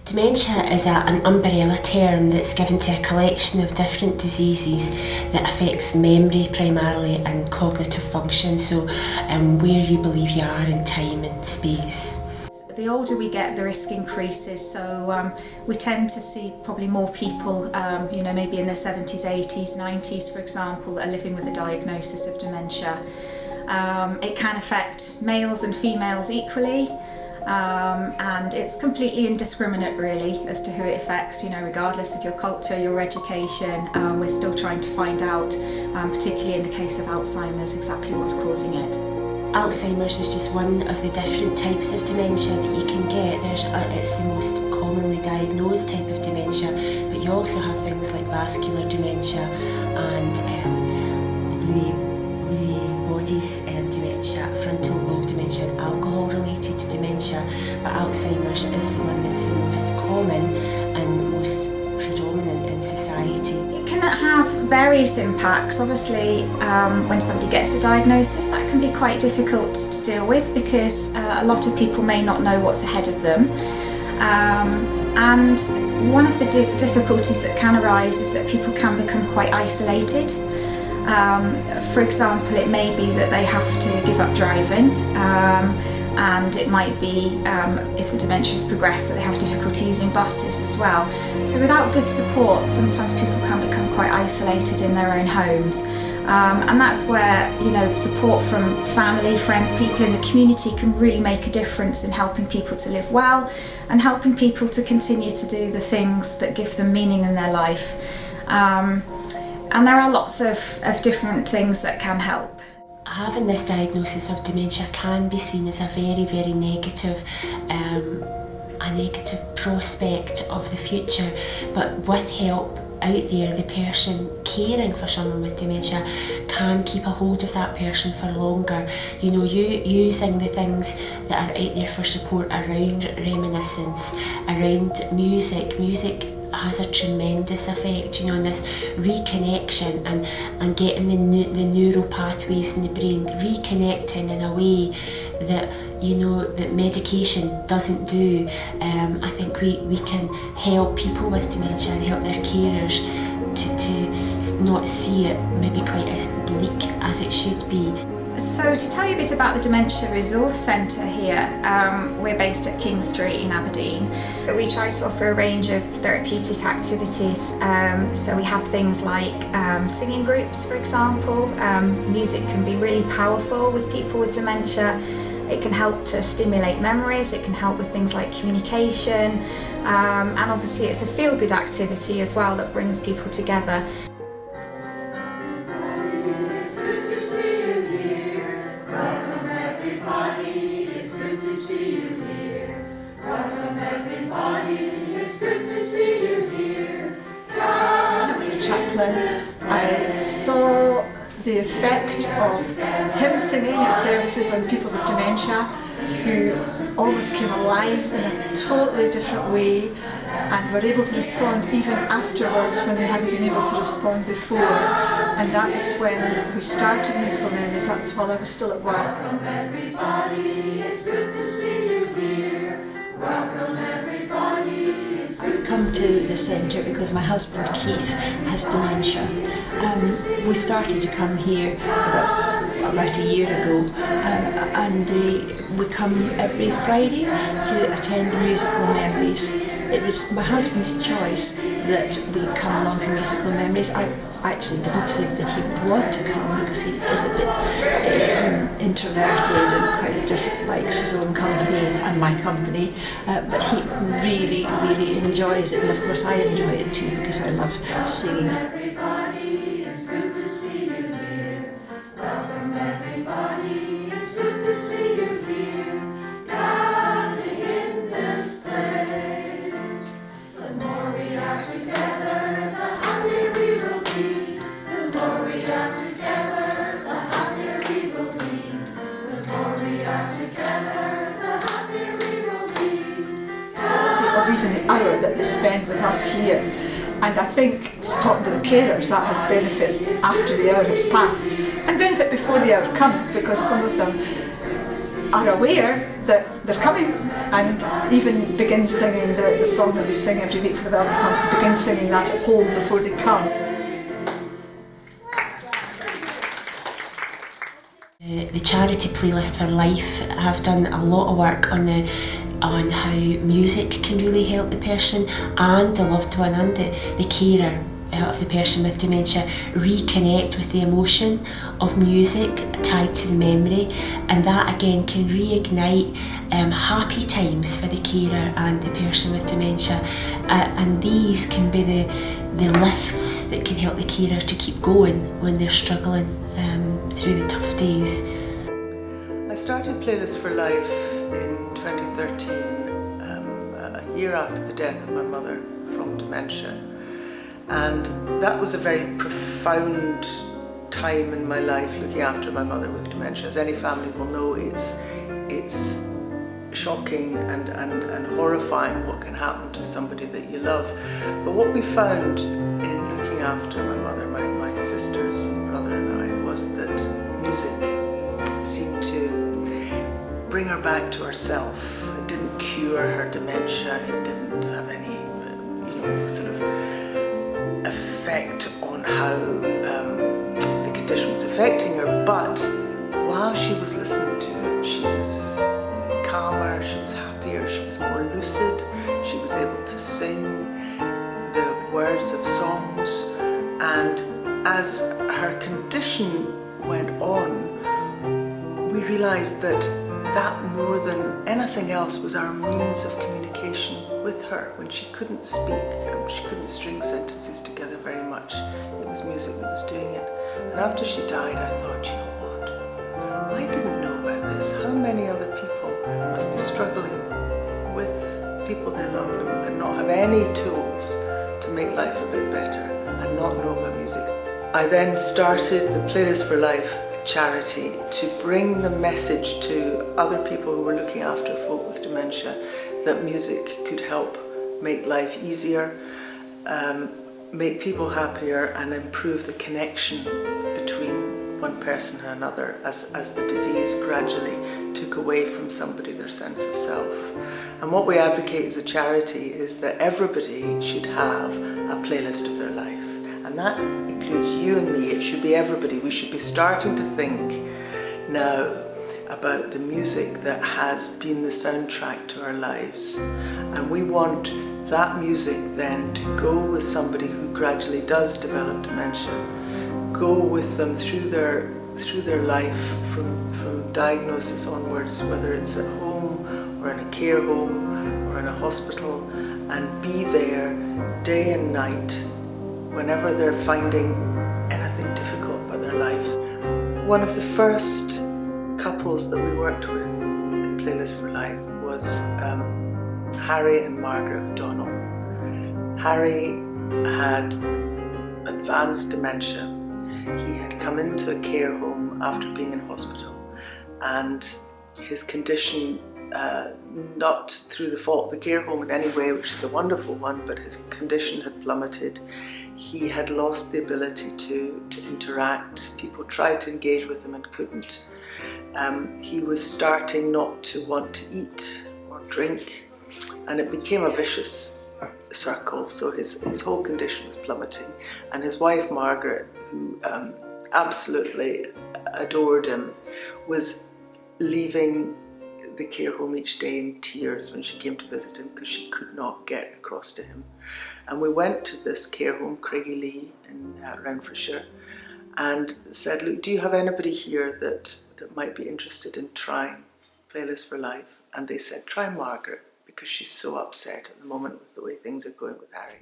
Dementia is an umbrella term that's given to a collection of different diseases that affects memory primarily and cognitive function, so where you believe you are in time and space. The older we get, the risk increases, so we tend to see probably more people, maybe in their 70s, 80s, 90s, for example, that are living with a diagnosis of dementia. It can affect males and females equally. And it's completely indiscriminate really as to who it affects, regardless of your culture, your education. We're still trying to find out, particularly in the case of Alzheimer's, exactly what's causing it. Alzheimer's is just one of the different types of dementia that you can get. It's the most commonly diagnosed type of dementia, but you also have things like vascular dementia and Lewy bodies dementia, frontal lobe dementia and alcohol-related dementia, but Alzheimer's is the one that's the most common and most predominant in society. It can have various impacts. Obviously, when somebody gets a diagnosis, that can be quite difficult to deal with because a lot of people may not know what's ahead of them. And one of the difficulties that can arise is that people can become quite isolated. For example, it may be that they have to give up driving, and it might be, if the dementia has progressed, that they have difficulty using buses as well. So without good support, sometimes people can become quite isolated in their own homes. And that's where, support from family, friends, people in the community can really make a difference in helping people to live well and helping people to continue to do the things that give them meaning in their life. And there are lots of different things that can help. Having this diagnosis of dementia can be seen as a very, very negative, prospect of the future, but with help out there, the person caring for someone with dementia can keep a hold of that person for longer. Using the things that are out there for support around reminiscence, around music. Music has a tremendous effect, on this reconnection and getting the neural pathways in the brain reconnecting in a way that that medication doesn't do. I think we can help people with dementia and help their carers to not see it maybe quite as bleak as it should be. So to tell you a bit about the Dementia Resource Centre here, we're based at King Street in Aberdeen. We try to offer a range of therapeutic activities, so we have things like singing groups, for example. Music can be really powerful with people with dementia. It can help to stimulate memories, it can help with things like communication, and obviously it's a feel-good activity as well that brings people together. I saw the effect of him singing at services on people with dementia who almost came alive in a totally different way and were able to respond even afterwards when they hadn't been able to respond before. And that was when we started Musical Memories. That was while I was still at work. Welcome everybody, it's good to see you here. Welcome everybody. I come to the centre because my husband Keith has dementia. We started to come here about a year ago, and we come every Friday to attend Musical Memories. It was my husband's choice that we come along to Musical Memories. I actually didn't think that he would want to come because he is a bit introverted and quite dislikes his own company and my company, but he really, really enjoys it, and of course I enjoy it too because I love singing. Everybody, it's good to see you here. Welcome everybody, it's good to see you here. Gathering in this place. The more we are together, the happier we will be. The more we are together, the happier we will be. The more we are together, the happier we will be. of even the hour that they spend with us here. And I think, talking to the carers, that has benefit after the hour has passed, and benefit before the hour comes, because some of them are aware that they're coming, and even begin singing the song that we sing every week for the Welcome Song, begin singing that at home before they come. The charity Playlist for Life have done a lot of work on how music can really help the person and the loved one and the carer of the person with dementia reconnect with the emotion of music tied to the memory, and that again can reignite happy times for the carer and the person with dementia, and these can be the lifts that can help the carer to keep going when they're struggling through the tough days. I started Playlist for Life in 2013, a year after the death of my mother from dementia. And that was a very profound time in my life, looking after my mother with dementia. As any family will know, it's shocking and horrifying what can happen to somebody that you love. But what we found in looking after my mother, my sisters, brother and I, was that music seemed to bring her back to herself. It didn't cure her dementia, it didn't have any sort of effect on how the condition was affecting her, but while she was listening to it, she was calmer, she was happier, she was more lucid, she was able to sing the words of songs, and as her condition went on, we realised that more than anything else was our means of communication with her. When she couldn't speak and she couldn't string sentences together very much, it was music that was doing it. And after she died, I thought, you know what? I didn't know about this. How many other people must be struggling with people they love and not have any tools to make life a bit better and not know about music? I then started the Playlist for Life charity to bring the message to other people who were looking after folk with dementia that music could help make life easier, make people happier, and improve the connection between one person and another as the disease gradually took away from somebody their sense of self. And what we advocate as a charity is that everybody should have a playlist of their life. And that includes you and me. It should be everybody. We should be starting to think now about the music that has been the soundtrack to our lives. And we want that music then to go with somebody who gradually does develop dementia, go with them through their life from diagnosis onwards, whether it's at home or in a care home or in a hospital, and be there day and night whenever they're finding anything difficult about their lives. One of the first couples that we worked with in Playlist for Life was Harry and Margaret O'Donnell. Harry had advanced dementia. He had come into a care home after being in hospital, and his condition, not through the fault of the care home in any way, which is a wonderful one, but his condition had plummeted. He had lost the ability to interact. People tried to engage with him and couldn't. He was starting not to want to eat or drink, and it became a vicious circle. So his whole condition was plummeting, and his wife Margaret, who absolutely adored him, was leaving the care home each day in tears when she came to visit him because she could not get across to him. And we went to this care home, Craigielee in Renfrewshire, and said, look, do you have anybody here that might be interested in trying Playlist for Life? And they said, try Margaret, because she's so upset at the moment with the way things are going with Harry.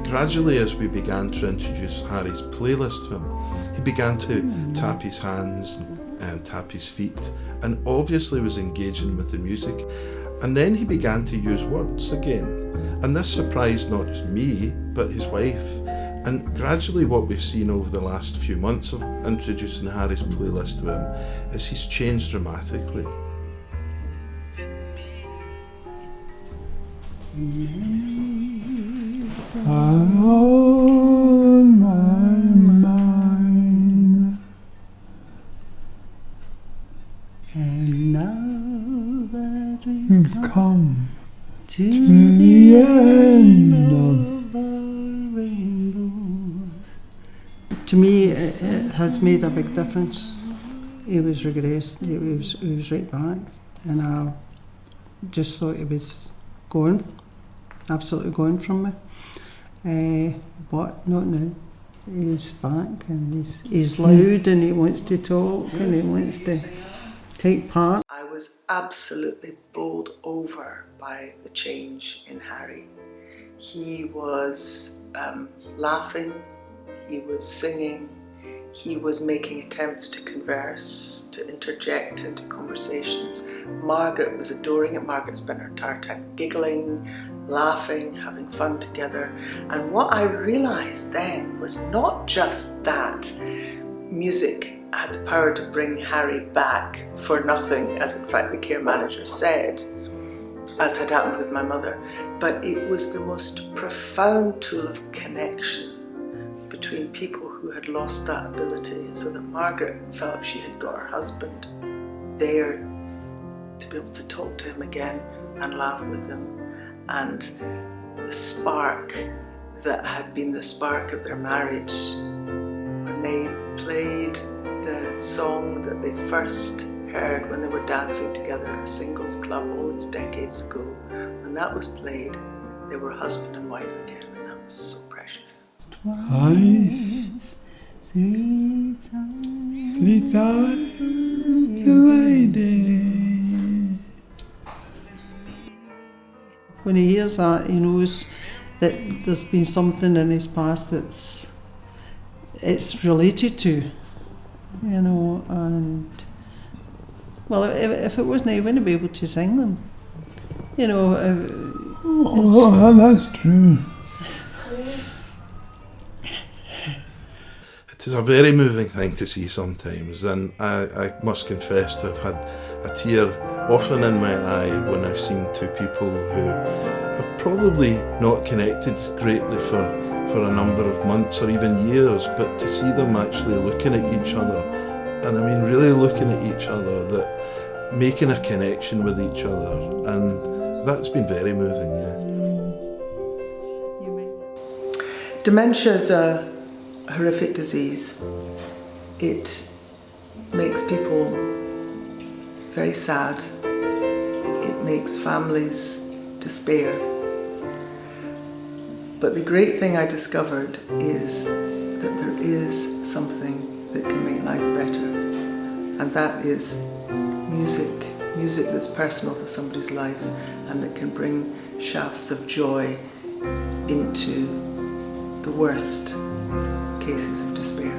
Gradually, as we began to introduce Harry's playlist to him, he began to tap his hands and tap his feet, and obviously was engaging with the music. And then he began to use words again. And this surprised not just me, but his wife. And gradually what we've seen over the last few months of introducing Harry's playlist to him is he's changed dramatically. are on my mind. And now that we've come to the end of our rainbows. To me, it has made a big difference. He was regressed, he was right back, and I just thought he was going, absolutely going from me. But not now. He's back, and he's loud, and he wants to talk, and he wants to take part. I was absolutely bowled over by the change in Harry. He was laughing, he was singing, he was making attempts to converse, to interject into conversations. Margaret was adoring it. Margaret spent her entire time giggling, laughing, having fun together. And what I realised then was not just that music had the power to bring Harry back for nothing, as in fact the care manager said, as had happened with my mother, but it was the most profound tool of connection between people who had lost that ability, so that Margaret felt she had got her husband there to be able to talk to him again and laugh with him. And the spark that had been the spark of their marriage, when they played the song that they first heard when they were dancing together at a singles club all these decades ago, when that was played, they were husband and wife again, and that was so precious. Twice, three times a lady. When he hears that, he knows that there's been something in his past it's related to, you know, and well, if it wasn't, he wouldn't be able to sing them, you know. Oh, that's true. It is a very moving thing to see sometimes, and I must confess to have had a tear often in my eye when I've seen two people who have probably not connected greatly for a number of months or even years, but to see them actually looking at each other, and I mean really looking at each other, that making a connection with each other, and that's been very moving, yeah. Dementia is a horrific disease. It makes people very sad. It makes families despair. But the great thing I discovered is that there is something that can make life better, and that is music that's personal to somebody's life and that can bring shafts of joy into the worst cases of despair.